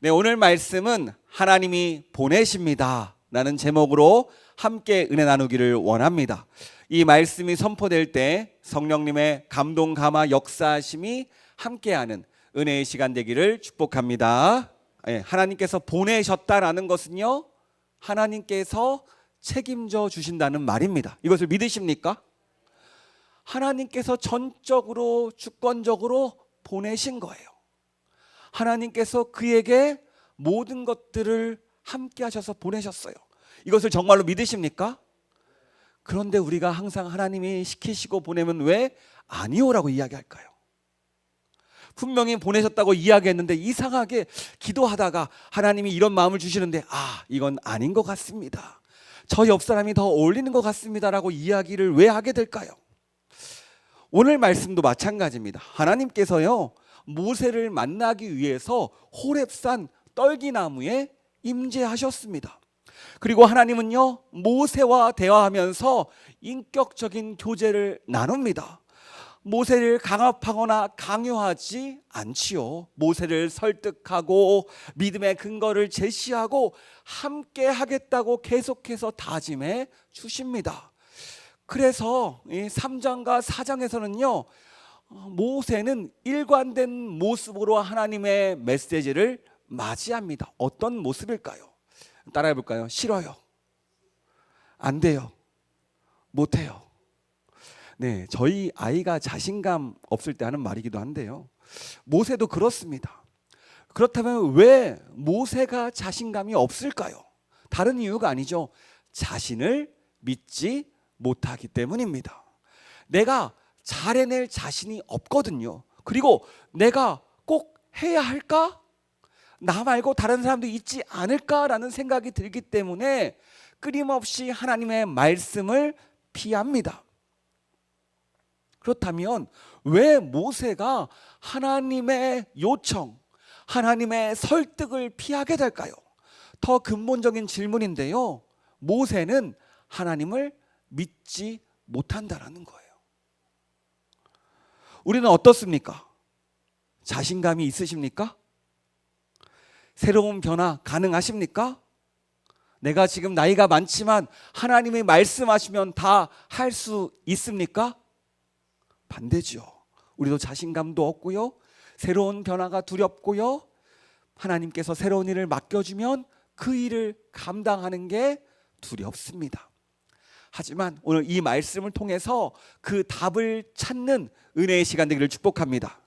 네, 오늘 말씀은 하나님이 보내십니다 라는 제목으로 함께 은혜 나누기를 원합니다. 이 말씀이 선포될 때 성령님의 감동 감화 역사하심이 함께하는 은혜의 시간 되기를 축복합니다. 하나님께서 보내셨다라는 것은요, 하나님께서 책임져 주신다는 말입니다. 이것을 믿으십니까? 하나님께서 전적으로 주권적으로 보내신 거예요. 하나님께서 그에게 모든 것들을 함께 하셔서 보내셨어요. 이것을 정말로 믿으십니까? 그런데 우리가 항상 하나님이 시키시고 보내면 왜 아니오라고 이야기할까요? 분명히 보내셨다고 이야기했는데 이상하게 기도하다가 하나님이 이런 마음을 주시는데 이건 아닌 것 같습니다. 저 옆 사람이 더 어울리는 것 같습니다라고 이야기를 왜 하게 될까요? 오늘 말씀도 마찬가지입니다. 하나님께서요, 모세를 만나기 위해서 호렙산 떨기나무에 임재하셨습니다. 그리고 하나님은요, 모세와 대화하면서 인격적인 교제를 나눕니다. 모세를 강압하거나 강요하지 않지요. 모세를 설득하고 믿음의 근거를 제시하고 함께 하겠다고 계속해서 다짐해 주십니다. 그래서 3장과 4장에서는요, 모세는 일관된 모습으로 하나님의 메시지를 맞이합니다. 어떤 모습일까요? 따라해 볼까요? 싫어요. 안 돼요. 못해요. 네, 저희 아이가 자신감 없을 때 하는 말이기도 한데요, 모세도 그렇습니다. 그렇다면 왜 모세가 자신감이 없을까요? 다른 이유가 아니죠. 자신을 믿지 못하기 때문입니다. 내가 잘 해낼 자신이 없거든요. 그리고 내가 꼭 해야 할까? 나 말고 다른 사람도 있지 않을까라는 생각이 들기 때문에 끊임없이 하나님의 말씀을 피합니다. 그렇다면 왜 모세가 하나님의 요청, 하나님의 설득을 피하게 될까요? 더 근본적인 질문인데요, 모세는 하나님을 믿지 못한다라는 거예요. 우리는 어떻습니까? 자신감이 있으십니까? 새로운 변화 가능하십니까? 내가 지금 나이가 많지만 하나님이 말씀하시면 다 할 수 있습니까? 반대죠. 우리도 자신감도 없고요, 새로운 변화가 두렵고요, 하나님께서 새로운 일을 맡겨주면 그 일을 감당하는 게 두렵습니다. 하지만 오늘 이 말씀을 통해서 그 답을 찾는 은혜의 시간 되기를 축복합니다.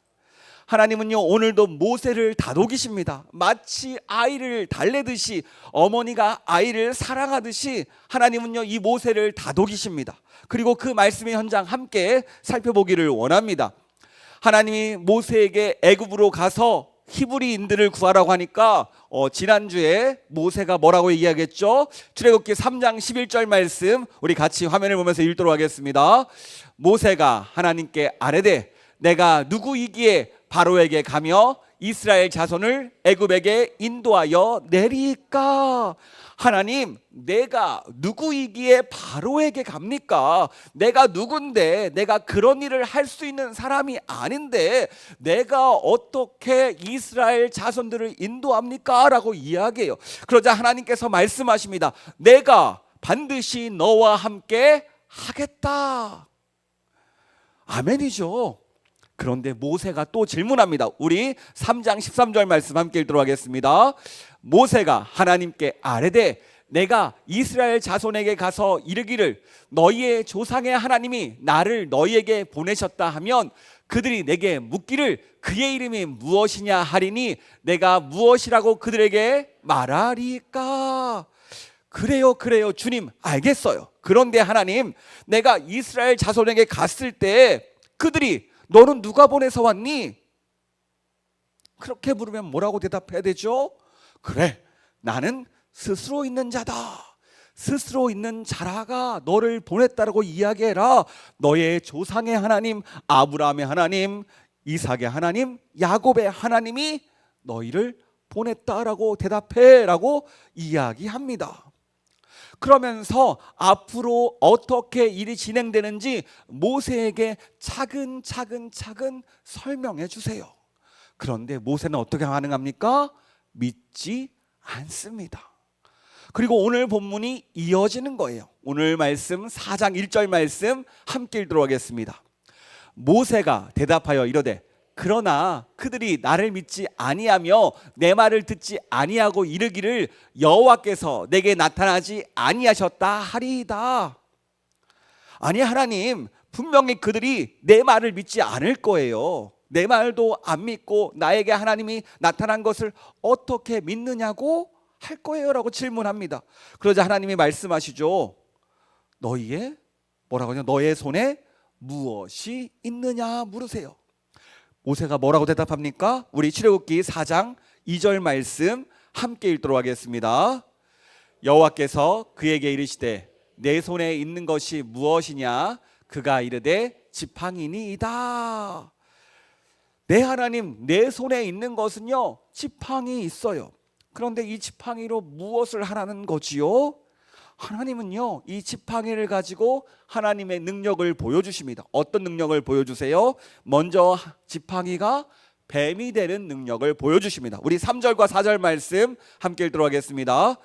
하나님은요, 오늘도 모세를 다독이십니다. 마치 아이를 달래듯이, 어머니가 아이를 사랑하듯이 하나님은요, 이 모세를 다독이십니다. 그리고 그 말씀의 현장 함께 살펴보기를 원합니다. 하나님이 모세에게 애굽으로 가서 히브리인들을 구하라고 하니까 지난주에 모세가 뭐라고 이야기했죠? 출애굽기 3장 11절 말씀 우리 같이 화면을 보면서 읽도록 하겠습니다. 모세가 하나님께 아뢰되 내가 누구이기에 바로에게 가며 이스라엘 자손을 애굽에게 인도하여 내리까? 하나님, 내가 누구이기에 바로에게 갑니까? 내가 누군데, 내가 그런 일을 할 수 있는 사람이 아닌데 내가 어떻게 이스라엘 자손들을 인도합니까? 라고 이야기해요. 그러자 하나님께서 말씀하십니다. 내가 반드시 너와 함께 하겠다. 아멘이죠. 그런데 모세가 또 질문합니다. 우리 3장 13절 말씀 함께 읽도록 하겠습니다. 모세가 하나님께 아뢰되 내가 이스라엘 자손에게 가서 이르기를 너희의 조상의 하나님이 나를 너희에게 보내셨다 하면 그들이 내게 묻기를 그의 이름이 무엇이냐 하리니 내가 무엇이라고 그들에게 말하리까? 그래요 주님, 알겠어요. 그런데 하나님, 내가 이스라엘 자손에게 갔을 때 그들이 너는 누가 보내서 왔니? 그렇게 물으면 뭐라고 대답해야 되죠? 그래, 나는 스스로 있는 자다. 스스로 있는 자라가 너를 보냈다라고 이야기해라. 너의 조상의 하나님, 아브라함의 하나님, 이삭의 하나님, 야곱의 하나님이 너희를 보냈다라고 대답해라고 이야기합니다. 그러면서 앞으로 어떻게 일이 진행되는지 모세에게 차근차근 설명해 주세요. 그런데 모세는 어떻게 반응합니까? 믿지 않습니다. 그리고 오늘 본문이 이어지는 거예요. 오늘 말씀 4장 1절 말씀 함께 읽도록 하겠습니다. 모세가 대답하여 이르되 그러나 그들이 나를 믿지 아니하며 내 말을 듣지 아니하고 이르기를 여호와께서 내게 나타나지 아니하셨다 하리이다. 아니 하나님, 분명히 그들이 내 말을 믿지 않을 거예요. 내 말도 안 믿고 나에게 하나님이 나타난 것을 어떻게 믿느냐고 할 거예요 라고 질문합니다. 그러자 하나님이 말씀하시죠. 너희의 뭐라고 하냐, 너의 손에 무엇이 있느냐 물으세요. 모세가 뭐라고 대답합니까? 우리 출애굽기 4장 2절 말씀 함께 읽도록 하겠습니다. 여호와께서 그에게 이르시되 내 손에 있는 것이 무엇이냐? 그가 이르되 지팡이니이다. 네 하나님, 내 손에 있는 것은요 지팡이 있어요. 그런데 이 지팡이로 무엇을 하라는 거지요? 하나님은요 이 지팡이를 가지고 하나님의 능력을 보여주십니다. 어떤 능력을 보여주세요? 먼저 지팡이가 뱀이 되는 능력을 보여주십니다. 우리 3절과 4절 말씀 함께 읽도록 하겠습니다.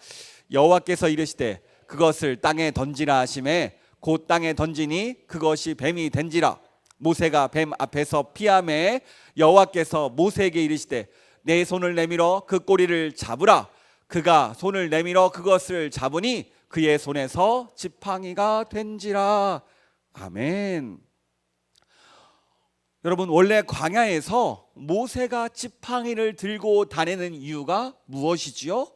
여호와께서 이르시되 그것을 땅에 던지라 하시매 곧 땅에 던지니 그것이 뱀이 된지라. 모세가 뱀 앞에서 피하매 여호와께서 모세에게 이르시되 내 손을 내밀어 그 꼬리를 잡으라. 그가 손을 내밀어 그것을 잡으니 그의 손에서 지팡이가 된지라. 아멘. 여러분, 원래 광야에서 모세가 지팡이를 들고 다니는 이유가 무엇이지요?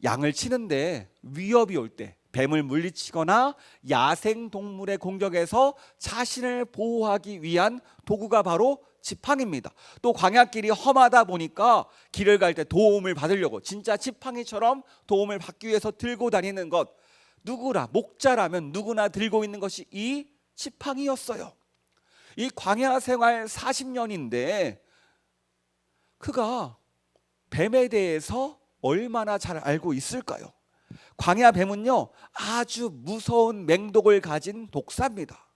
양을 치는데 위협이 올 때, 뱀을 물리치거나 야생 동물의 공격에서 자신을 보호하기 위한 도구가 바로 지팡이입니다. 또 광야길이 험하다 보니까 길을 갈 때 도움을 받으려고 진짜 지팡이처럼 도움을 받기 위해서 들고 다니는 것, 누구나 목자라면 누구나 들고 있는 것이 이 지팡이였어요. 이 광야 생활 40년인데 그가 뱀에 대해서 얼마나 잘 알고 있을까요? 광야 뱀은요 아주 무서운 맹독을 가진 독사입니다.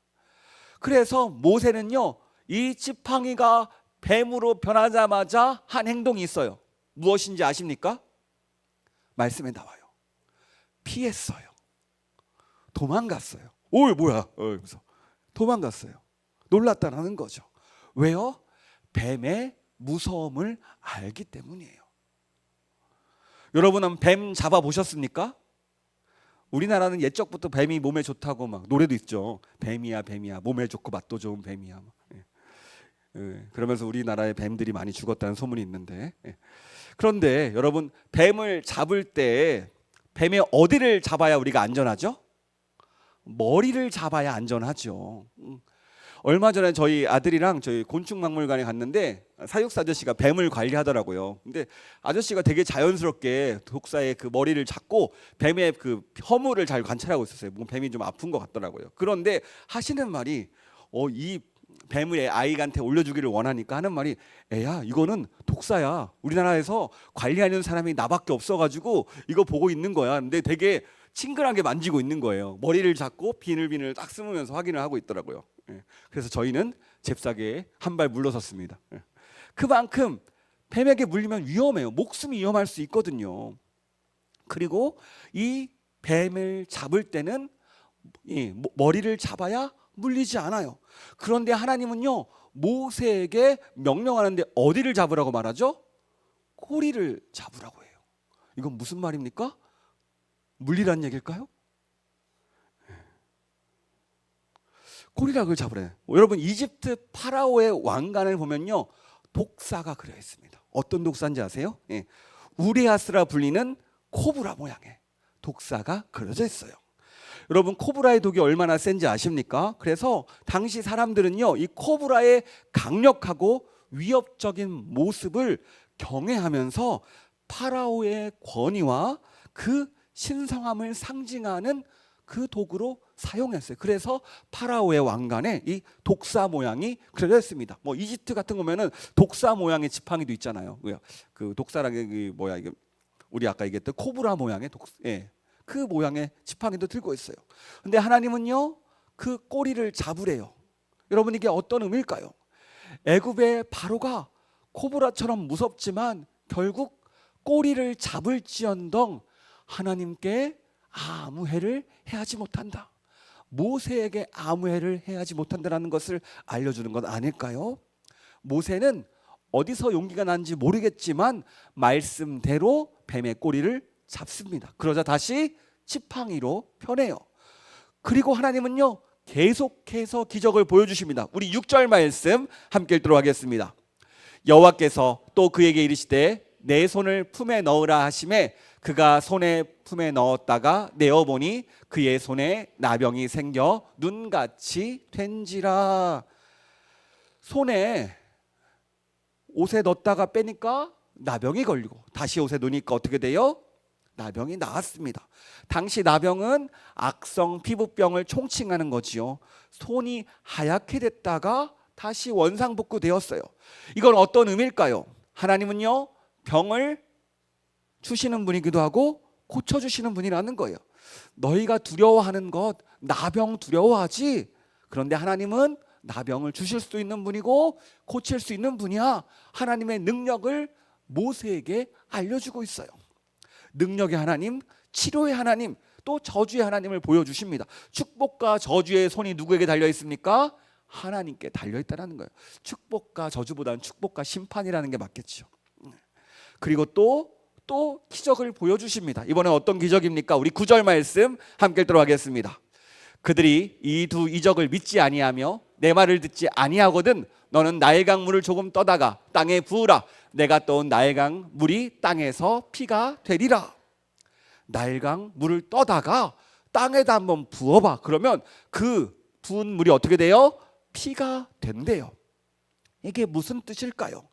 그래서 모세는요 이 지팡이가 뱀으로 변하자마자 한 행동이 있어요. 무엇인지 아십니까? 말씀에 나와요. 피했어요. 도망갔어요. 오, 뭐야? 그래서 도망갔어요. 놀랐다는 거죠. 왜요? 뱀의 무서움을 알기 때문이에요. 여러분은 뱀 잡아보셨습니까? 우리나라는 옛적부터 뱀이 몸에 좋다고 막 노래도 있죠. 뱀이야 뱀이야 몸에 좋고 맛도 좋은 뱀이야. 그러면서 우리나라에 뱀들이 많이 죽었다는 소문이 있는데, 그런데 여러분, 뱀을 잡을 때 뱀의 어디를 잡아야 우리가 안전하죠? 머리를 잡아야 안전하죠. 얼마 전에 저희 아들이랑 저희 곤충박물관에 갔는데 사육사 아저씨가 뱀을 관리하더라고요. 근데 아저씨가 되게 자연스럽게 독사의 그 머리를 잡고 뱀의 그 허물을 잘 관찰하고 있었어요. 뱀이 좀 아픈 것 같더라고요. 그런데 하시는 말이 이 뱀을 아이한테 올려주기를 원하니까 하는 말이, 애야 이거는 독사야. 우리나라에서 관리하는 사람이 나밖에 없어가지고 이거 보고 있는 거야. 근데 되게 친근하게 만지고 있는 거예요. 머리를 잡고 비늘비늘 딱 쓰면서 확인을 하고 있더라고요. 그래서 저희는 잽싸게 한 발 물러섰습니다. 그만큼 뱀에게 물리면 위험해요. 목숨이 위험할 수 있거든요. 그리고 이 뱀을 잡을 때는 이 머리를 잡아야 물리지 않아요. 그런데 하나님은요 모세에게 명령하는데 어디를 잡으라고 말하죠? 꼬리를 잡으라고 해요. 이건 무슨 말입니까? 물리라는 얘기일까요? 꼬리락을 잡으래요. 여러분, 이집트 파라오의 왕관을 보면요 독사가 그려 있습니다. 어떤 독사인지 아세요? 우레아스라 불리는 코브라 모양의 독사가 그려져 있어요. 여러분, 코브라의 독이 얼마나 센지 아십니까? 그래서 당시 사람들은요 이 코브라의 강력하고 위협적인 모습을 경외하면서 파라오의 권위와 그 신성함을 상징하는 그 도구로 사용했어요. 그래서 파라오의 왕관에 이 독사 모양이 그려져 있습니다. 뭐 이집트 같은 거면은 독사 모양의 지팡이도 있잖아요. 그 독사라는 게 뭐야, 이게 우리 아까 얘기했던 코브라 모양의 그 모양의 지팡이도 들고 있어요. 근데 하나님은요 그 꼬리를 잡으래요. 여러분, 이게 어떤 의미일까요? 애굽의 바로가 코브라처럼 무섭지만 결국 꼬리를 잡을지언정 하나님께 아무 해를 해하지 못한다. 모세에게 아무 해를 해하지 못한다는 것을 알려주는 것 아닐까요? 모세는 어디서 용기가 난지 모르겠지만 말씀대로 뱀의 꼬리를 잡습니다. 그러자 다시 지팡이로 펴내요. 그리고 하나님은요 계속해서 기적을 보여주십니다. 우리 6절 말씀 함께 읽도록 하겠습니다. 여호와께서 또 그에게 이르시되 내 손을 품에 넣으라 하시매 그가 손에 품에 넣었다가 내어보니 그의 손에 나병이 생겨 눈같이 된지라. 손에 옷에 넣었다가 빼니까 나병이 걸리고 다시 옷에 넣으니까 어떻게 돼요? 나병이 나았습니다. 당시 나병은 악성 피부병을 총칭하는 거지요. 손이 하얗게 됐다가 다시 원상복구되었어요. 이건 어떤 의미일까요? 하나님은요 병을 주시는 분이기도 하고 고쳐주시는 분이라는 거예요. 너희가 두려워하는 것 나병 두려워하지? 그런데 하나님은 나병을 주실 수 있는 분이고 고칠 수 있는 분이야. 하나님의 능력을 모세에게 알려주고 있어요. 능력의 하나님, 치료의 하나님, 또 저주의 하나님을 보여주십니다. 축복과 저주의 손이 누구에게 달려 있습니까? 하나님께 달려 있다는 거예요. 축복과 저주보다는 축복과 심판이라는 게 맞겠죠. 그리고 또 기적을 보여주십니다. 이번에 어떤 기적입니까? 우리 9절 말씀 함께 읽도록 하겠습니다. 그들이 이 두 이적을 믿지 아니하며 내 말을 듣지 아니하거든 너는 나일강 물을 조금 떠다가 땅에 부으라. 내가 떠온 나일강 물이 땅에서 피가 되리라. 나일강 물을 떠다가 땅에다 한번 부어봐. 그러면 그 부은 물이 어떻게 돼요? 피가 된대요. 이게 무슨 뜻일까요?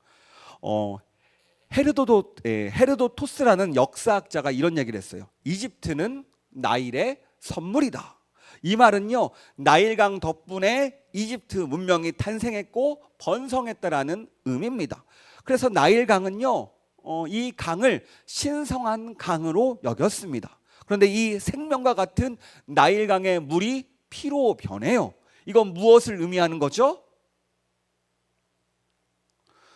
헤르도토스라는 역사학자가 이런 얘기를 했어요. 이집트는 나일의 선물이다. 이 말은요 나일강 덕분에 이집트 문명이 탄생했고 번성했다라는 의미입니다. 그래서 나일강은요 이 강을 신성한 강으로 여겼습니다. 그런데 이 생명과 같은 나일강의 물이 피로 변해요. 이건 무엇을 의미하는 거죠?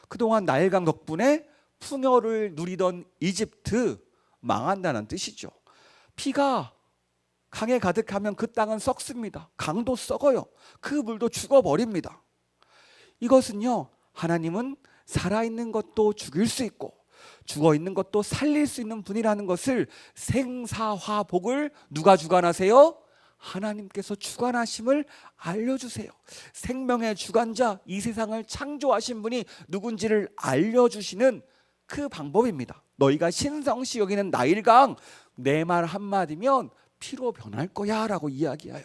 그동안 나일강 덕분에 풍요를 누리던 이집트 망한다는 뜻이죠. 피가 강에 가득하면 그 땅은 썩습니다. 강도 썩어요. 그 물도 죽어버립니다. 이것은요 하나님은 살아있는 것도 죽일 수 있고 죽어있는 것도 살릴 수 있는 분이라는 것을 생사화복을 누가 주관하세요? 하나님께서 주관하심을 알려주세요. 생명의 주관자 이 세상을 창조하신 분이 누군지를 알려주시는 그 방법입니다. 너희가 신성시 여기는 나일강 내 말 한마디면 피로 변할 거야 라고 이야기해요.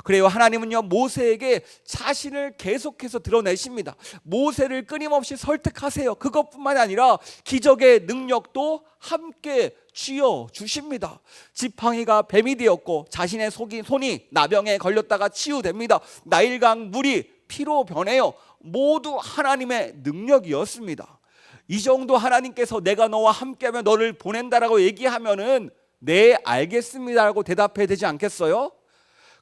그래요 하나님은요 모세에게 자신을 계속해서 드러내십니다. 모세를 끊임없이 설득하세요. 그것뿐만이 아니라 기적의 능력도 함께 쥐어주십니다. 지팡이가 뱀이 되었고 자신의 손이 나병에 걸렸다가 치유됩니다. 나일강 물이 피로 변해요. 모두 하나님의 능력이었습니다. 이 정도 하나님께서 내가 너와 함께하면 너를 보낸다라고 얘기하면은 네 알겠습니다라고 대답해야 되지 않겠어요?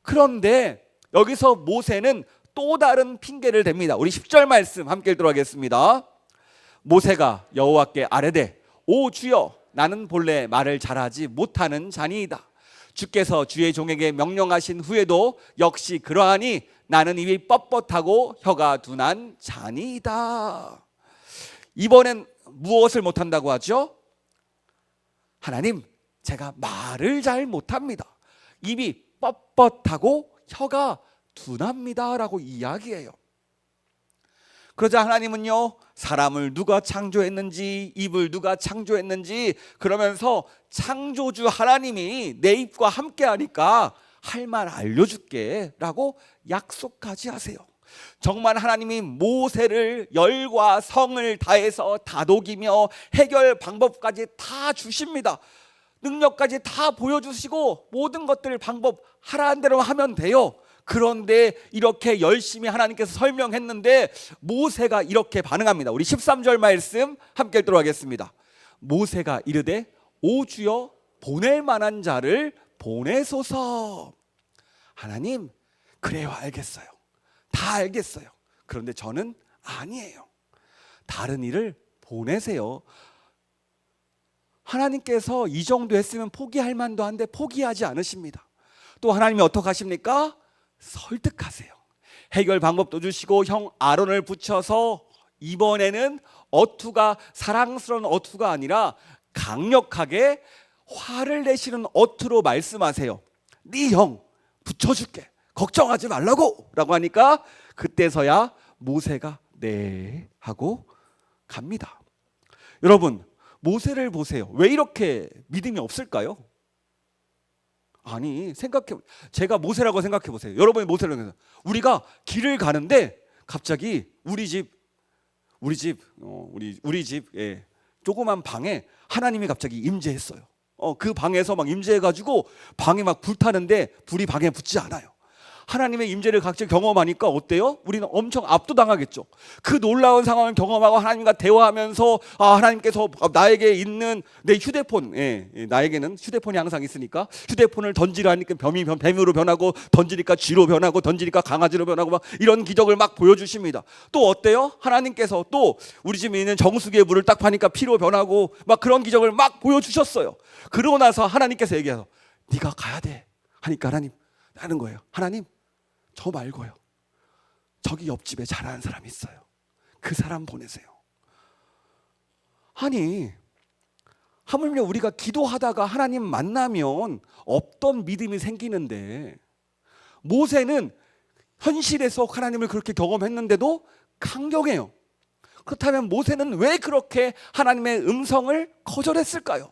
그런데 여기서 모세는 또 다른 핑계를 댑니다. 우리 10절 말씀 함께 읽도록 하겠습니다. 모세가 여호와께 아뢰되 오 주여 나는 본래 말을 잘하지 못하는 자니이다. 주께서 주의 종에게 명령하신 후에도 역시 그러하니 나는 입이 뻣뻣하고 혀가 둔한 자니이다. 이번엔 무엇을 못한다고 하죠? 하나님 제가 말을 잘 못합니다. 입이 뻣뻣하고 혀가 둔합니다 라고 이야기해요. 그러자 하나님은요 사람을 누가 창조했는지 입을 누가 창조했는지 그러면서 창조주 하나님이 내 입과 함께 하니까 할 말 알려줄게 라고 약속하지 하세요. 정말 하나님이 모세를 열과 성을 다해서 다독이며 해결 방법까지 다 주십니다. 능력까지 다 보여주시고 모든 것들 방법 하라는 대로 하면 돼요. 그런데 이렇게 열심히 하나님께서 설명했는데 모세가 이렇게 반응합니다. 우리 13절 말씀 함께 읽도록 하겠습니다. 모세가 이르되 오 주여 보낼 만한 자를 보내소서. 하나님 그래요 알겠어요. 다 알겠어요. 그런데 저는 아니에요. 다른 이를 보내세요. 하나님께서 이 정도 했으면 포기할 만도 한데 포기하지 않으십니다. 또 하나님이 어떻게 하십니까? 설득하세요. 해결 방법도 주시고 형 아론을 붙여서 이번에는 어투가 사랑스러운 어투가 아니라 강력하게 화를 내시는 어투로 말씀하세요. 네 형 붙여줄게, 걱정하지 말라고 라고 하니까 그때서야 모세가 네 하고 갑니다. 여러분, 모세를 보세요. 왜 이렇게 믿음이 없을까요? 아니, 제가 모세라고 생각해 보세요. 여러분이 모세라고 생각해 보세요. 우리가 길을 가는데 갑자기 우리 집 조그만 방에 하나님이 갑자기 임재했어요. 그 방에서 막 임재해가지고 방에 막 불타는데 불이 방에 붙지 않아요. 하나님의 임재를 각자 경험하니까 어때요? 우리는 엄청 압도당하겠죠. 그 놀라운 상황을 경험하고 하나님과 대화하면서 하나님께서 나에게 있는 내 휴대폰, 나에게는 휴대폰이 항상 있으니까 휴대폰을 던지려 하니까 뱀으로 변하고, 던지니까 쥐로 변하고, 던지니까 강아지로 변하고, 막 이런 기적을 막 보여주십니다. 또 어때요? 하나님께서 또 우리 집에 있는 정수기의 물을 딱 파니까 피로 변하고 막 그런 기적을 막 보여주셨어요. 그러고 나서 하나님께서 얘기해서 네가 가야 돼 하니까 하나님 하는 거예요. 하나님, 저 말고요, 저기 옆집에 잘하는 사람이 있어요. 그 사람 보내세요. 아니, 하물며 우리가 기도하다가 하나님 만나면 없던 믿음이 생기는데, 모세는 현실에서 하나님을 그렇게 경험했는데도 강경해요. 그렇다면 모세는 왜 그렇게 하나님의 음성을 거절했을까요?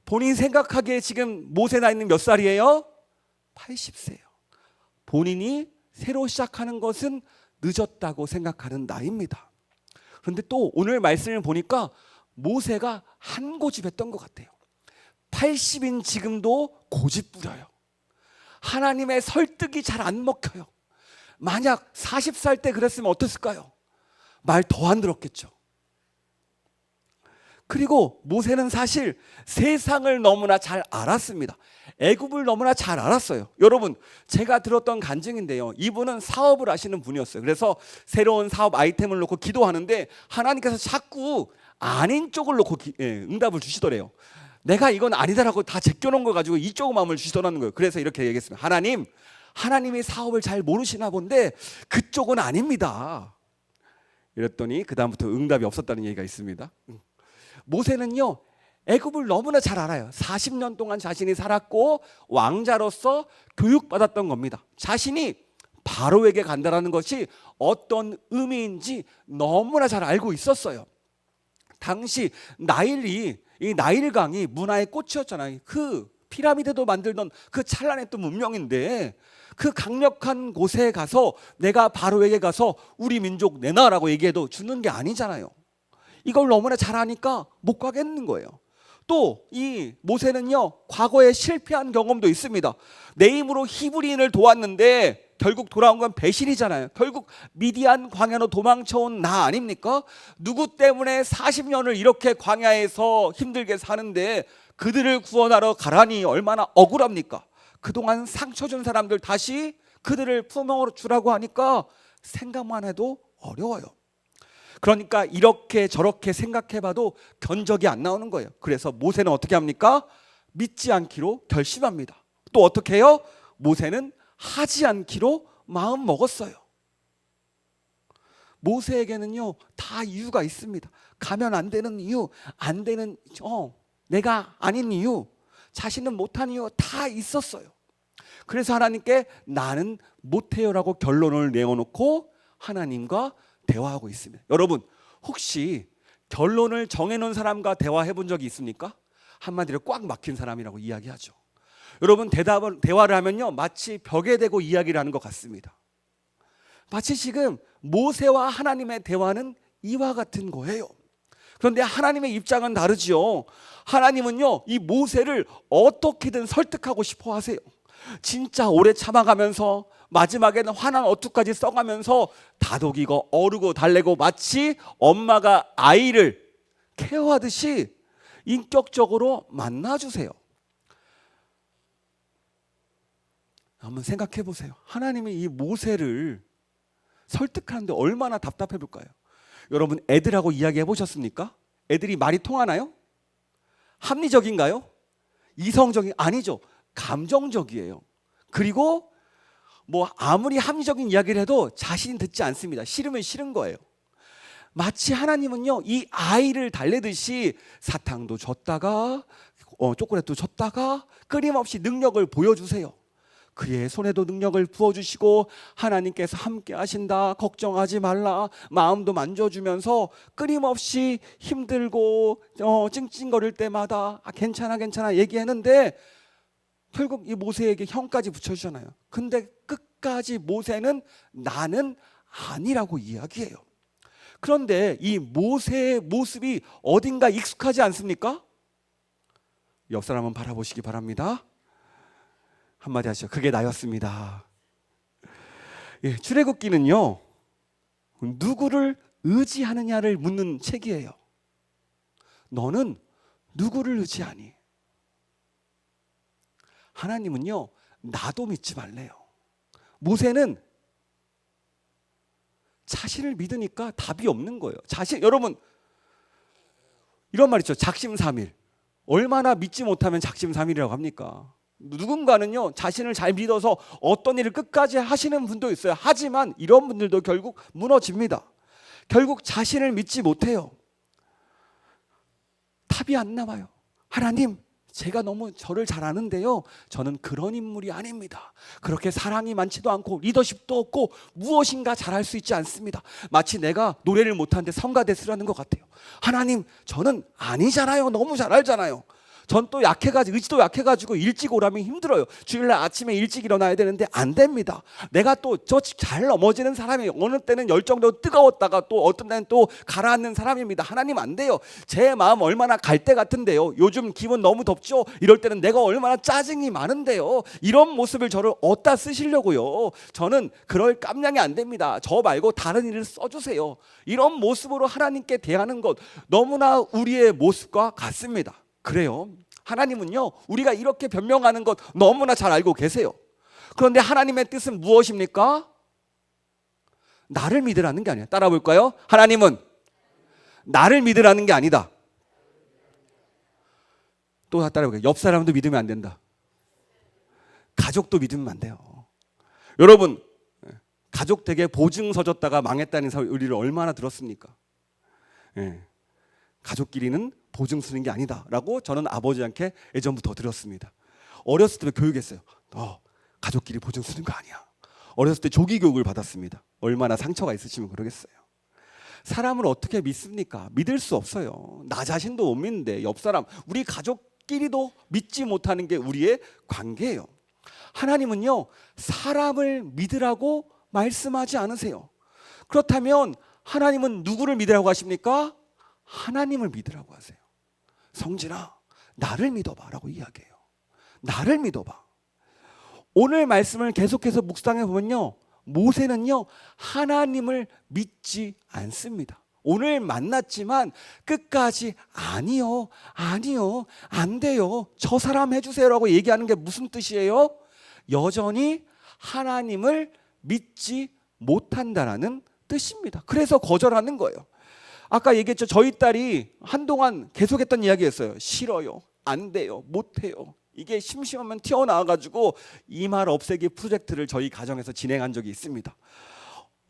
본인이 생각하기에 지금 모세 나이는 몇 살이에요? 80세예요. 본인이 새로 시작하는 것은 늦었다고 생각하는 나이입니다. 그런데 또 오늘 말씀을 보니까 모세가 한 고집했던 것 같아요. 80인 지금도 고집 부려요. 하나님의 설득이 잘 안 먹혀요. 만약 40살 때 그랬으면 어땠을까요? 말 더 안 들었겠죠. 그리고 모세는 사실 세상을 너무나 잘 알았습니다. 애굽을 너무나 잘 알았어요. 여러분, 제가 들었던 간증인데요, 이분은 사업을 하시는 분이었어요. 그래서 새로운 사업 아이템을 놓고 기도하는데 하나님께서 자꾸 아닌 쪽을 놓고 응답을 주시더래요. 내가 이건 아니다라고 다 제껴놓은 거 가지고 이쪽 마음을 주시더라는 거예요. 그래서 이렇게 얘기했습니다. 하나님이 사업을 잘 모르시나 본데 그쪽은 아닙니다. 이랬더니 그 다음부터 응답이 없었다는 얘기가 있습니다. 모세는요, 애굽을 너무나 잘 알아요. 40년 동안 자신이 살았고 왕자로서 교육받았던 겁니다. 자신이 바로에게 간다라는 것이 어떤 의미인지 너무나 잘 알고 있었어요. 당시 이 나일강이 문화의 꽃이었잖아요. 그 피라미드도 만들던 그 찬란했던 문명인데, 그 강력한 곳에 가서 내가 바로에게 가서 우리 민족 내놔라고 얘기해도 주는 게 아니잖아요. 이걸 너무나 잘 아니까 못 가겠는 거예요. 또 이 모세는요, 과거에 실패한 경험도 있습니다. 내 힘으로 히브리인을 도왔는데 결국 돌아온 건 배신이잖아요. 결국 미디안 광야로 도망쳐온 나 아닙니까? 누구 때문에 40년을 이렇게 광야에서 힘들게 사는데 그들을 구원하러 가라니 얼마나 억울합니까? 그동안 상처 준 사람들 다시 그들을 품어 주라고 하니까 생각만 해도 어려워요. 그러니까 이렇게 저렇게 생각해봐도 견적이 안 나오는 거예요. 그래서 모세는 어떻게 합니까? 믿지 않기로 결심합니다. 또 어떻게 해요? 모세는 하지 않기로 마음 먹었어요. 모세에게는요, 다 이유가 있습니다. 가면 안 되는 이유, 안 되는 내가 아닌 이유, 자신은 못한 이유 다 있었어요. 그래서 하나님께 나는 못해요라고 결론을 내어놓고 하나님과 대화하고 있습니다. 여러분, 혹시 결론을 정해놓은 사람과 대화해 본 적이 있습니까? 한마디로 꽉 막힌 사람이라고 이야기하죠. 여러분, 대화를 하면요, 마치 벽에 대고 이야기를 하는 것 같습니다. 마치 지금 모세와 하나님의 대화는 이와 같은 거예요. 그런데 하나님의 입장은 다르지요. 하나님은요, 이 모세를 어떻게든 설득하고 싶어 하세요. 진짜 오래 참아가면서 마지막에는 화난 어투까지 써가면서 다독이고 어르고 달래고 마치 엄마가 아이를 케어하듯이 인격적으로 만나주세요. 한번 생각해 보세요. 하나님이 이 모세를 설득하는데 얼마나 답답해 볼까요? 여러분, 애들하고 이야기해 보셨습니까? 애들이 말이 통하나요? 합리적인가요? 이성적인 아니죠. 감정적이에요. 그리고 뭐 아무리 합리적인 이야기를 해도 자신이 듣지 않습니다. 싫으면 싫은 거예요. 마치 하나님은요, 이 아이를 달래듯이 사탕도 줬다가 초콜릿도 줬다가 끊임없이 능력을 보여주세요. 그의 손에도 능력을 부어주시고 하나님께서 함께 하신다, 걱정하지 말라, 마음도 만져주면서 끊임없이 힘들고 찡찡거릴 때마다 괜찮아 괜찮아 얘기했는데 결국 이 모세에게 형까지 붙여주잖아요. 근데 끝까지 모세는 나는 아니라고 이야기해요. 그런데 이 모세의 모습이 어딘가 익숙하지 않습니까? 옆 사람 한번 바라보시기 바랍니다. 한마디 하시죠. 그게 나였습니다. 예, 출애굽기는요, 누구를 의지하느냐를 묻는 책이에요. 너는 누구를 의지하니? 하나님은요, 나도 믿지 말래요. 모세는 자신을 믿으니까 답이 없는 거예요. 여러분 이런 말 있죠. 작심삼일. 얼마나 믿지 못하면 작심삼일이라고 합니까? 누군가는요, 자신을 잘 믿어서 어떤 일을 끝까지 하시는 분도 있어요. 하지만 이런 분들도 결국 무너집니다. 결국 자신을 믿지 못해요. 답이 안 나와요. 하나님, 제가 너무 저를 잘 아는데요, 저는 그런 인물이 아닙니다. 그렇게 사랑이 많지도 않고 리더십도 없고 무엇인가 잘할 수 있지 않습니다. 마치 내가 노래를 못하는데 성가대수라는 것 같아요. 하나님, 저는 아니잖아요. 너무 잘 알잖아요. 전 또 약해가지고, 의지도 약해가지고 일찍 오라면 힘들어요. 주일날 아침에 일찍 일어나야 되는데 안 됩니다. 내가 또 저 잘 넘어지는 사람이에요. 어느 때는 열정도 뜨거웠다가 또 어떤 때는 또 가라앉는 사람입니다. 하나님 안 돼요. 제 마음 얼마나 갈대 같은데요. 요즘 기분 너무 덥죠. 이럴 때는 내가 얼마나 짜증이 많은데요. 이런 모습을 저를 어디다 쓰시려고요. 저는 그럴 깜냥이 안 됩니다. 저 말고 다른 일을 써주세요. 이런 모습으로 하나님께 대하는 것 너무나 우리의 모습과 같습니다. 그래요. 하나님은요, 우리가 이렇게 변명하는 것 너무나 잘 알고 계세요. 그런데 하나님의 뜻은 무엇입니까? 나를 믿으라는 게 아니에요. 따라 볼까요? 하나님은 나를 믿으라는 게 아니다. 또 따라 볼까요? 옆 사람도 믿으면 안 된다. 가족도 믿으면 안 돼요. 여러분, 가족 댁에 보증서 줬다가 망했다는 소리를 얼마나 들었습니까? 가족끼리는 보증 쓰는 게 아니다라고 저는 아버지한테 예전부터 들었습니다. 어렸을 때 교육했어요. 너 가족끼리 보증 쓰는 거 아니야. 어렸을 때 조기 교육을 받았습니다. 얼마나 상처가 있으시면 그러겠어요. 사람을 어떻게 믿습니까? 믿을 수 없어요. 나 자신도 못 믿는데 옆 사람, 우리 가족끼리도 믿지 못하는 게 우리의 관계예요. 하나님은요, 사람을 믿으라고 말씀하지 않으세요. 그렇다면 하나님은 누구를 믿으라고 하십니까? 하나님을 믿으라고 하세요. 성진아, 나를 믿어봐 라고 이야기해요. 나를 믿어봐. 오늘 말씀을 계속해서 묵상해 보면요, 모세는요, 하나님을 믿지 않습니다. 오늘 만났지만 끝까지 아니요, 안 돼요, 저 사람 해주세요라고 얘기하는 게 무슨 뜻이에요? 여전히 하나님을 믿지 못한다라는 뜻입니다. 그래서 거절하는 거예요. 아까 얘기했죠. 저희 딸이 한동안 계속했던 이야기였어요. 싫어요, 안 돼요, 못해요. 이게 심심하면 튀어나와가지고 이 말 없애기 프로젝트를 저희 가정에서 진행한 적이 있습니다.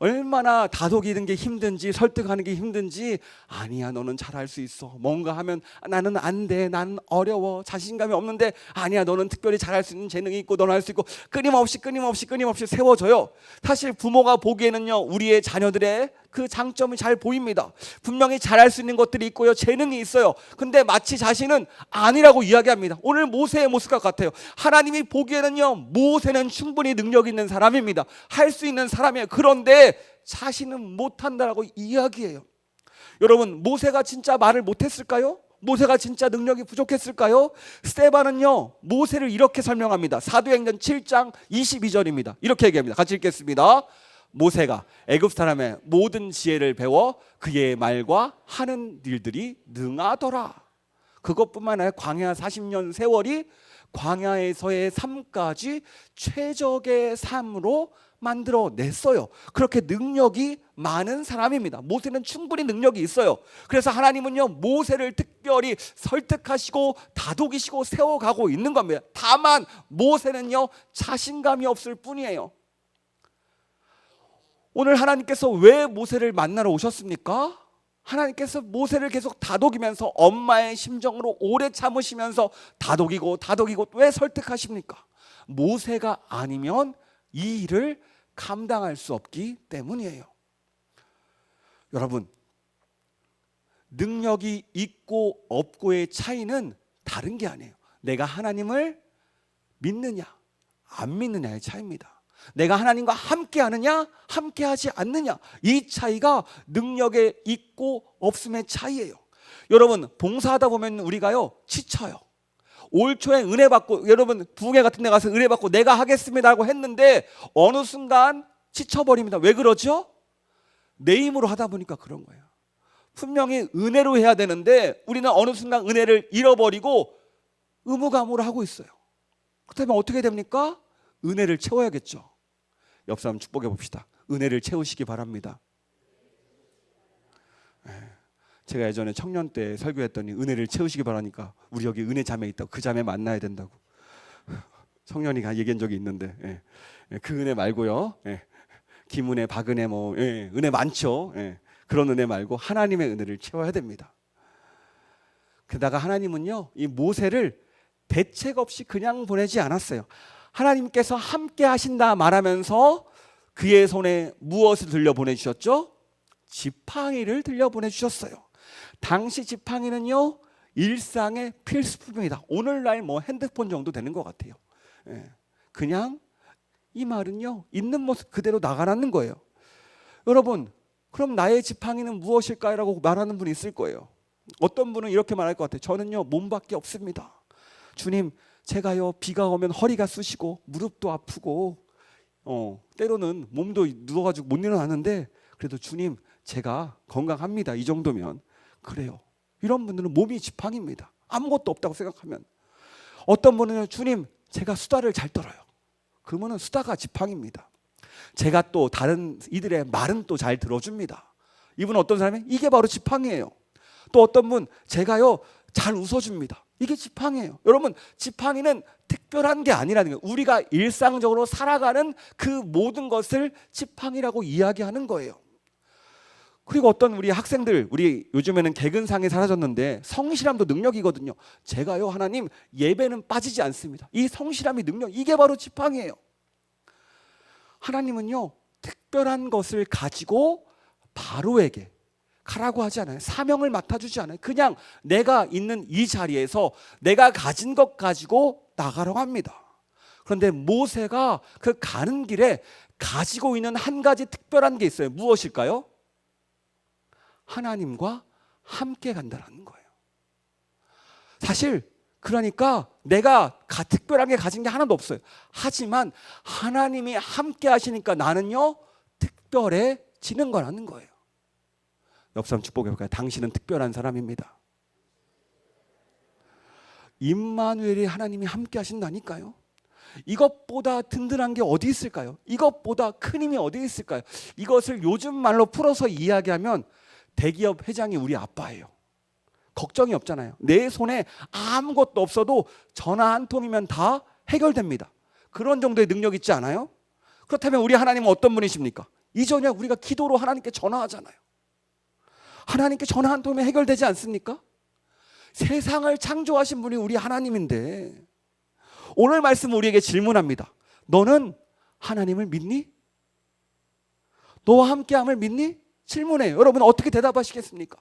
얼마나 다독이는 게 힘든지 설득하는 게 힘든지, 아니야 너는 잘할 수 있어, 뭔가 하면 나는 안 돼, 나는 어려워, 자신감이 없는데 아니야 너는 특별히 잘할 수 있는 재능이 있고 너는 할 수 있고, 끊임없이 세워줘요. 사실 부모가 보기에는요, 우리의 자녀들의 그 장점이 잘 보입니다. 분명히 잘할 수 있는 것들이 있고요, 재능이 있어요. 근데 마치 자신은 아니라고 이야기합니다. 오늘 모세의 모습과 같아요. 하나님이 보기에는요, 모세는 충분히 능력 있는 사람입니다. 할 수 있는 사람이에요. 그런데 자신은 못한다라고 이야기해요. 여러분, 모세가 진짜 말을 못했을까요? 모세가 진짜 능력이 부족했을까요? 스데반은요, 모세를 이렇게 설명합니다. 사도행전 7장 22절입니다. 이렇게 얘기합니다. 같이 읽겠습니다. 모세가 애굽 사람의 모든 지혜를 배워 그의 말과 하는 일들이 능하더라. 그것뿐만 아니라 광야 40년 세월이 광야에서의 삶까지 최적의 삶으로 만들어냈어요. 그렇게 능력이 많은 사람입니다. 모세는 충분히 능력이 있어요. 그래서 하나님은요, 모세를 특별히 설득하시고 다독이시고 세워가고 있는 겁니다. 다만 모세는요, 자신감이 없을 뿐이에요. 오늘 하나님께서 왜 모세를 만나러 오셨습니까? 하나님께서 모세를 계속 다독이면서 엄마의 심정으로 오래 참으시면서 다독이고 왜 설득하십니까? 모세가 아니면 이 일을 감당할 수 없기 때문이에요. 여러분, 능력이 있고 없고의 차이는 다른 게 아니에요. 내가 하나님을 믿느냐 안 믿느냐의 차이입니다. 내가 하나님과 함께 하느냐 함께 하지 않느냐, 이 차이가 능력에 있고 없음의 차이예요. 여러분, 봉사하다 보면 우리가요 지쳐요. 올 초에 은혜 받고, 여러분 부흥회 같은 데 가서 은혜 받고 내가 하겠습니다 하고 했는데 어느 순간 지쳐버립니다. 왜 그러죠? 내 힘으로 하다 보니까 그런 거예요. 분명히 은혜로 해야 되는데 우리는 어느 순간 은혜를 잃어버리고 의무감으로 하고 있어요. 그렇다면 어떻게 됩니까? 은혜를 채워야겠죠. 옆 사람 축복해 봅시다. 은혜를 채우시기 바랍니다. 제가 예전에 청년 때 설교했더니 은혜를 채우시기 바라니까 우리 여기 은혜 자매 있다고, 그 자매 만나야 된다고 청년이 얘기한 적이 있는데, 그 은혜 말고요, 김은혜, 박은혜 은혜 많죠. 그런 은혜 말고 하나님의 은혜를 채워야 됩니다. 게다가 하나님은요, 이 모세를 대책 없이 그냥 보내지 않았어요. 하나님께서 함께 하신다 말하면서 그의 손에 무엇을 들려 보내주셨죠? 지팡이를 들려 보내주셨어요. 당시 지팡이는요, 일상의 필수품입니다. 오늘날 핸드폰 정도 되는 것 같아요. 그냥 이 말은요, 있는 모습 그대로 나가라는 거예요. 여러분, 그럼 나의 지팡이는 무엇일까요? 라고 말하는 분이 있을 거예요. 어떤 분은 이렇게 말할 것 같아요. 저는요, 몸밖에 없습니다. 주님, 제가요, 비가 오면 허리가 쑤시고 무릎도 아프고 때로는 몸도 누워가지고 못 일어나는데 그래도 주님, 제가 건강합니다. 이 정도면. 그래요. 이런 분들은 몸이 지팡이입니다. 아무것도 없다고 생각하면. 어떤 분은 주님, 제가 수다를 잘 떨어요. 그러면 수다가 지팡이입니다. 제가 또 다른 이들의 말은 또 잘 들어줍니다. 이분은 어떤 사람이 이게 바로 지팡이에요. 또 어떤 분, 제가요 잘 웃어줍니다. 이게 지팡이에요. 여러분, 지팡이는 특별한 게 아니라는 거예요. 우리가 일상적으로 살아가는 그 모든 것을 지팡이라고 이야기하는 거예요. 그리고 어떤 우리 학생들, 우리 요즘에는 개근상이 사라졌는데 성실함도 능력이거든요. 제가요, 하나님, 예배는 빠지지 않습니다. 이 성실함이 능력, 이게 바로 지팡이에요. 하나님은요, 특별한 것을 가지고 바로에게 가라고 하지 않아요. 사명을 맡아주지 않아요. 그냥 내가 있는 이 자리에서 내가 가진 것 가지고 나가라고 합니다. 그런데 모세가 그 가는 길에 가지고 있는 한 가지 특별한 게 있어요. 무엇일까요? 하나님과 함께 간다는 거예요. 사실 그러니까 내가 특별하게 가진 게 하나도 없어요. 하지만 하나님이 함께 하시니까 나는요, 특별해지는 거라는 거예요. 옆 사람 축복해 볼까요? 당신은 특별한 사람입니다. 임마누엘이 하나님이 함께 하신다니까요. 이것보다 든든한 게 어디 있을까요? 이것보다 큰 힘이 어디 있을까요? 이것을 요즘 말로 풀어서 이야기하면 대기업 회장이 우리 아빠예요. 걱정이 없잖아요. 내 손에 아무것도 없어도 전화 한 통이면 다 해결됩니다. 그런 정도의 능력 있지 않아요? 그렇다면 우리 하나님은 어떤 분이십니까? 이전에 우리가 기도로 하나님께 전화하잖아요. 하나님께 전화 한 통이면 해결되지 않습니까? 세상을 창조하신 분이 우리 하나님인데, 오늘 말씀 우리에게 질문합니다. 너는 하나님을 믿니? 너와 함께함을 믿니? 질문해요. 여러분 어떻게 대답하시겠습니까?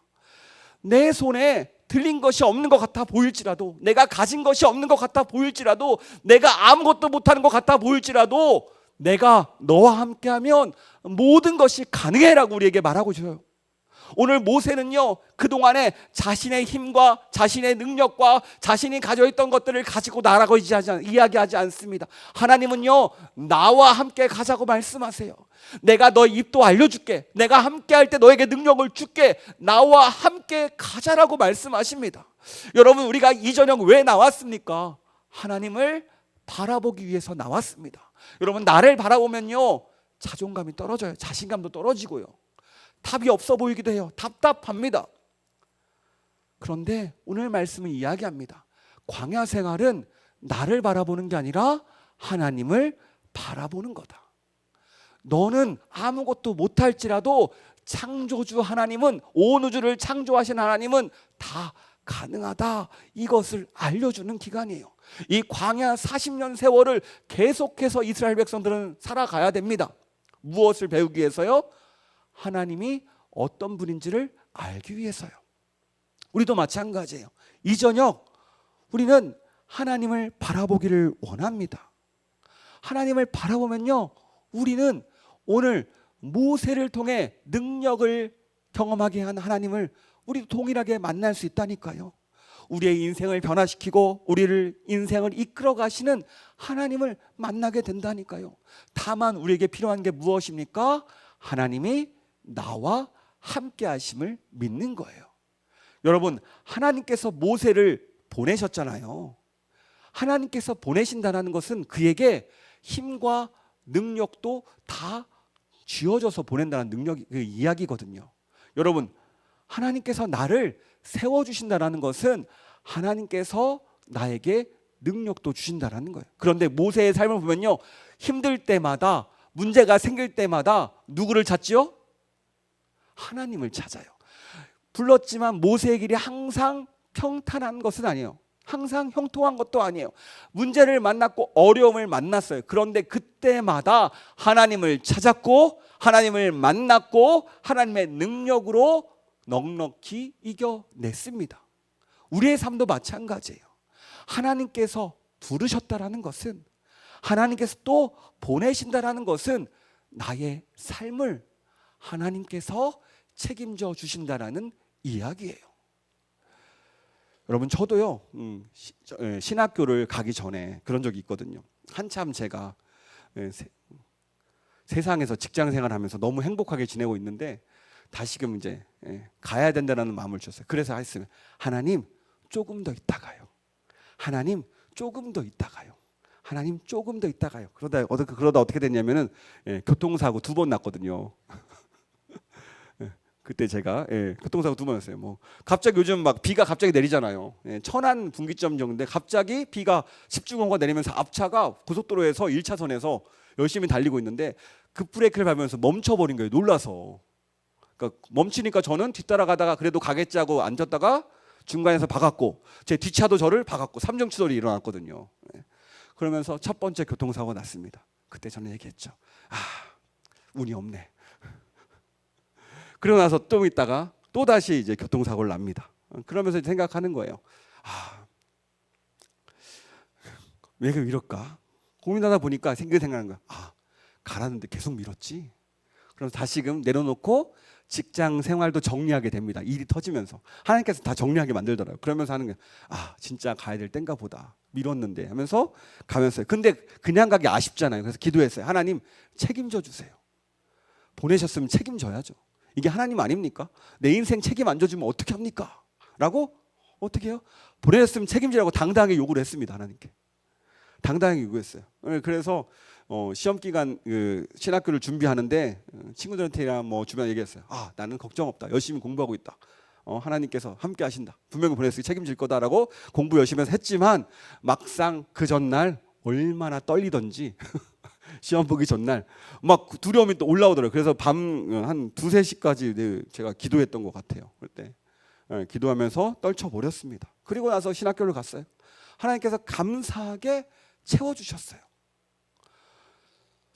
내 손에 들린 것이 없는 것 같아 보일지라도, 내가 가진 것이 없는 것 같아 보일지라도, 내가 아무것도 못하는 것 같아 보일지라도, 내가 너와 함께하면 모든 것이 가능해라고 우리에게 말하고 있어요. 오늘 모세는요, 그동안에 자신의 힘과 자신의 능력과 자신이 가져있던 것들을 가지고 나라고 이야기하지 않습니다. 하나님은요, 나와 함께 가자고 말씀하세요. 내가 너 입도 알려줄게. 내가 함께 할 때 너에게 능력을 줄게. 나와 함께 가자라고 말씀하십니다. 여러분, 우리가 이 저녁 왜 나왔습니까? 하나님을 바라보기 위해서 나왔습니다. 여러분, 나를 바라보면요, 자존감이 떨어져요. 자신감도 떨어지고요. 답이 없어 보이기도 해요. 답답합니다. 그런데 오늘 말씀은 이야기합니다. 광야 생활은 나를 바라보는 게 아니라 하나님을 바라보는 거다. 너는 아무것도 못할지라도 창조주 하나님은, 온 우주를 창조하신 하나님은 다 가능하다. 이것을 알려주는 기간이에요. 이 광야 40년 세월을 계속해서 이스라엘 백성들은 살아가야 됩니다. 무엇을 배우기 위해서요? 하나님이 어떤 분인지를 알기 위해서요. 우리도 마찬가지예요. 이 저녁 우리는 하나님을 바라보기를 원합니다. 하나님을 바라보면요, 우리는 오늘 모세를 통해 능력을 경험하게 한 하나님을 우리도 동일하게 만날 수 있다니까요. 우리의 인생을 변화시키고 우리를 인생을 이끌어 가시는 하나님을 만나게 된다니까요. 다만 우리에게 필요한 게 무엇입니까? 하나님이 나와 함께 하심을 믿는 거예요. 여러분, 하나님께서 모세를 보내셨잖아요. 하나님께서 보내신다는 것은 그에게 힘과 능력도 다 쥐어져서 보낸다는 능력, 그 이야기거든요. 여러분, 하나님께서 나를 세워주신다는 것은 하나님께서 나에게 능력도 주신다는 거예요. 그런데 모세의 삶을 보면요, 힘들 때마다, 문제가 생길 때마다 누구를 찾지요? 하나님을 찾아요. 불렀지만 모세의 길이 항상 평탄한 것은 아니에요. 항상 형통한 것도 아니에요. 문제를 만났고 어려움을 만났어요. 그런데 그때마다 하나님을 찾았고 하나님을 만났고 하나님의 능력으로 넉넉히 이겨냈습니다. 우리의 삶도 마찬가지예요. 하나님께서 부르셨다라는 것은, 하나님께서 또 보내신다라는 것은 나의 삶을 하나님께서 책임져 주신다라는 이야기예요. 여러분, 저도요 신학교를 가기 전에 그런 적이 있거든요. 한참 제가 세상에서 직장 생활하면서 너무 행복하게 지내고 있는데 다시금 이제 가야 된다는 마음을 주셨어요. 그래서 했으면, 하나님 조금 더 있다가요. 하나님 조금 더 있다가요. 하나님 조금 더 있다가요. 그러다 어떻게 됐냐면은 교통사고 2번 났거든요. 그때 제가 교통사고 2번 났어요. 뭐 갑자기 요즘 막 비가 갑자기 내리잖아요. 천안 분기점 정도인데 갑자기 비가 집중호우가 내리면서 앞차가 고속도로에서 1차선에서 열심히 달리고 있는데 급브레이크를 밟으면서 멈춰버린 거예요. 놀라서. 그러니까 멈추니까 저는 뒤따라가다가 그래도 가겠지 하고 앉았다가 중간에서 박았고, 제 뒷차도 저를 박았고 3중 추돌이 일어났거든요. 그러면서 첫 번째 교통사고가 났습니다. 그때 저는 얘기했죠. 운이 없네. 그러고 나서 좀 있다가 또 다시 이제 교통사고를 납니다. 그러면서 생각하는 거예요. 왜 이럴까? 고민하다 보니까 생각하는 거야. 가라는데 계속 미뤘지. 그래서 다시금 내려놓고 직장 생활도 정리하게 됩니다. 일이 터지면서 하나님께서 다 정리하게 만들더라고요. 그러면서 하는 게, 진짜 가야 될 땐가 보다. 미뤘는데 하면서 가면서요. 근데 그냥 가기 아쉽잖아요. 그래서 기도했어요. 하나님 책임져 주세요. 보내셨으면 책임져야죠. 이게 하나님 아닙니까? 내 인생 책임 안 져주면 어떻게 합니까? 라고 어떻게 해요? 보내셨으면 책임지라고 당당하게 요구를 했습니다. 하나님께 당당하게 요구했어요. 그래서 시험 기간 신학교를 준비하는데 친구들한테랑 뭐 주변에 얘기했어요. 나는 걱정 없다. 열심히 공부하고 있다. 하나님께서 함께 하신다. 분명히 보냈으니 책임질 거다라고 공부 열심히 해서 했지만 막상 그 전날 얼마나 떨리던지 시험 보기 전날 막 두려움이 또 올라오더라고요. 그래서 밤 한 2-3시까지 제가 기도했던 것 같아요. 그때 기도하면서 떨쳐버렸습니다. 그리고 나서 신학교를 갔어요. 하나님께서 감사하게 채워주셨어요.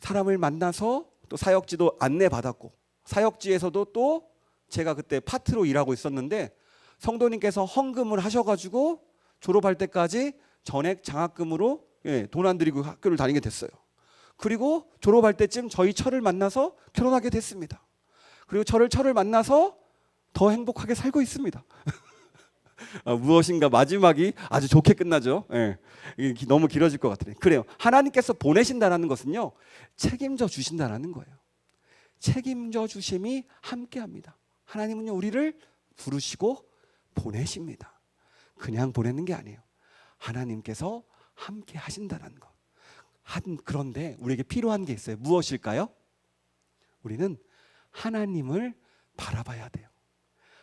사람을 만나서 또 사역지도 안내받았고, 사역지에서도 또 제가 그때 파트로 일하고 있었는데 성도님께서 헌금을 하셔가지고 졸업할 때까지 전액 장학금으로 돈 안 들이고 학교를 다니게 됐어요. 그리고 졸업할 때쯤 저희 철을 만나서 결혼하게 됐습니다. 그리고 철을 만나서 더 행복하게 살고 있습니다. 무엇인가 마지막이 아주 좋게 끝나죠. 너무 길어질 것 같으네. 그래요. 하나님께서 보내신다는 것은요, 책임져 주신다는 거예요. 책임져 주심이 함께합니다. 하나님은요, 우리를 부르시고 보내십니다. 그냥 보내는 게 아니에요. 하나님께서 함께 하신다는 것. 그런데 우리에게 필요한 게 있어요. 무엇일까요? 우리는 하나님을 바라봐야 돼요.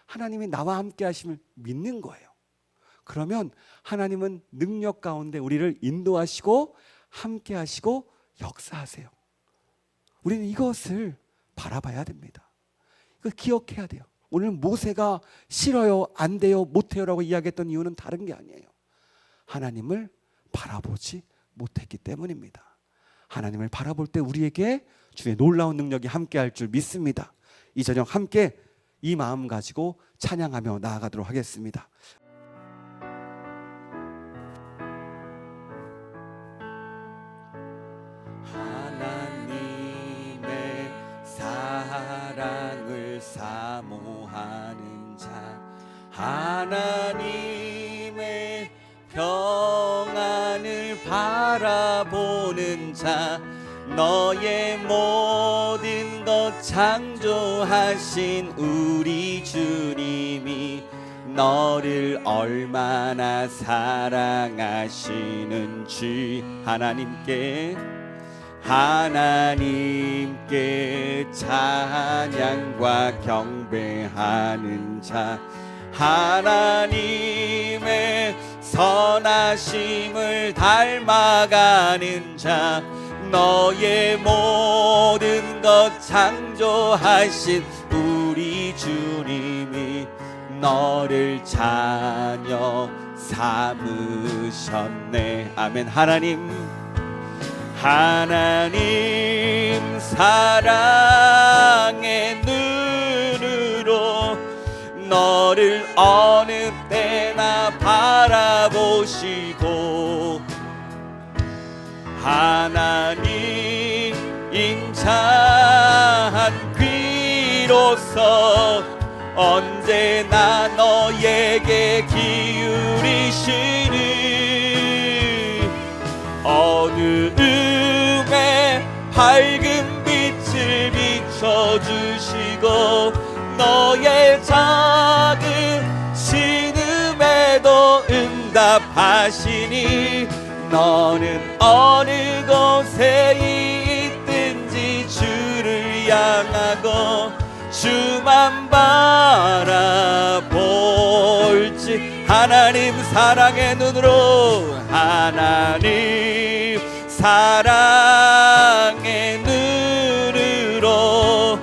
하나님이 나와 함께 하심을 믿는 거예요. 그러면 하나님은 능력 가운데 우리를 인도하시고 함께 하시고 역사하세요. 우리는 이것을 바라봐야 됩니다. 이거 기억해야 돼요. 오늘 모세가 싫어요, 안 돼요, 못해요 라고 이야기했던 이유는 다른 게 아니에요. 하나님을 바라보지 못했기 때문입니다. 하나님을 바라볼 때 우리에게 주의 놀라운 능력이 함께할 줄 믿습니다. 이 저녁 함께 이 마음 가지고 찬양하며 나아가도록 하겠습니다. 하나님의 사랑을 사모하는 자, 하나님의 평안을 바라보는 자, 너의 모든 것 창조하신 우리 주님이 너를 얼마나 사랑하시는지 하나님께 찬양과 경배하는 자, 하나님의 선하심을 닮아가는 자, 너의 모든 것 창조하신 우리 주님이 너를 자녀 삼으셨네. 아멘. 하나님 사랑의 눈으로 너를 어느 때나 바라보시고, 하나님 인자한 귀로서 언제나 너에게 기울이시니 어두움에 밝은 빛을 비춰주시고, 너의 작은 신음에도 응답하시니 너는 어느 곳에 있든지 주를 향하고 주만 바라볼지. 하나님 사랑의 눈으로, 하나님 사랑의 눈으로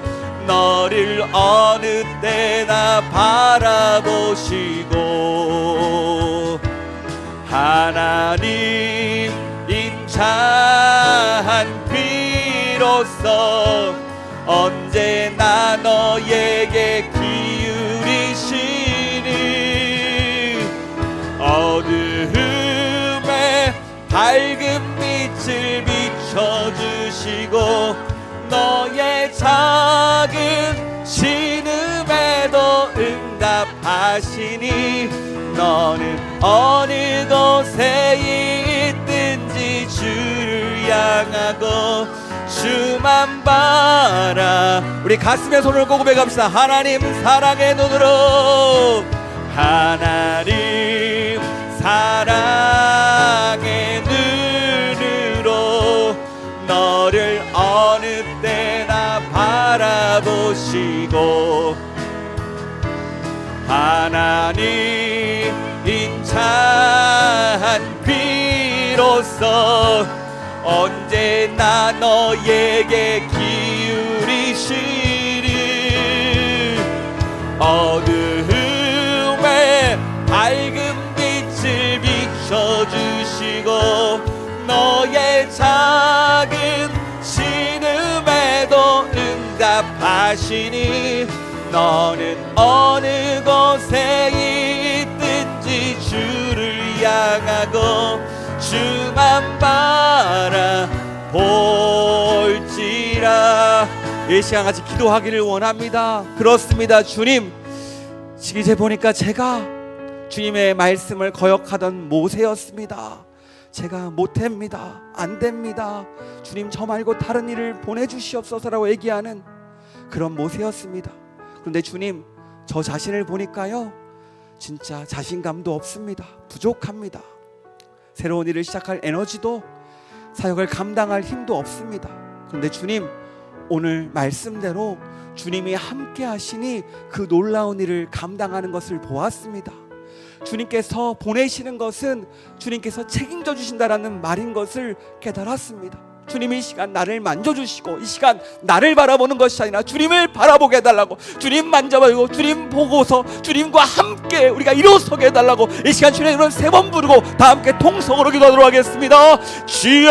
너를 어느 때나 바라보시고, 하나님 인자한 귀로서 언제나 너에게 기울이시니 어두움에 밝은 빛을 비춰주시고, 너의 작은 신음에도 응답하시니 너는 어느 곳에 있든지 주를 향하고 주만 바라. 우리 가슴에 손을 꽂고 고백합시다. 하나님 사랑의 눈으로, 하나님 사랑의 눈으로 너를 어느 때나 바라보시고, 하나님 인자한 귀로서 언제나 너에게 기울이시니 어두움에 밝은 빛을 비춰주시고, 너의 작은 신음에도 응답하시니 너는 어느 곳에 있든지 주를 향하고 주만 바라볼지라. 이 시간 같이 기도하기를 원합니다. 그렇습니다. 주님, 이제 보니까 제가 주님의 말씀을 거역하던 모세였습니다. 제가 못합니다, 안 됩니다, 주님 저 말고 다른 일을 보내주시옵소서라고 얘기하는 그런 모세였습니다. 그런데 주님, 저 자신을 보니까요 진짜 자신감도 없습니다. 부족합니다. 새로운 일을 시작할 에너지도, 사역을 감당할 힘도 없습니다. 그런데 주님, 오늘 말씀대로 주님이 함께 하시니 그 놀라운 일을 감당하는 것을 보았습니다. 주님께서 보내시는 것은 주님께서 책임져 주신다라는 말인 것을 깨달았습니다. 주님이 이 시간 나를 만져주시고 이 시간 나를 바라보는 것이 아니라 주님을 바라보게 해달라고, 주님 만져봐요, 주님 보고서 주님과 함께 우리가 일어서게 해달라고 이 시간 주님 이름 3번 부르고 다 함께 통성으로 기도하도록 하겠습니다. 주여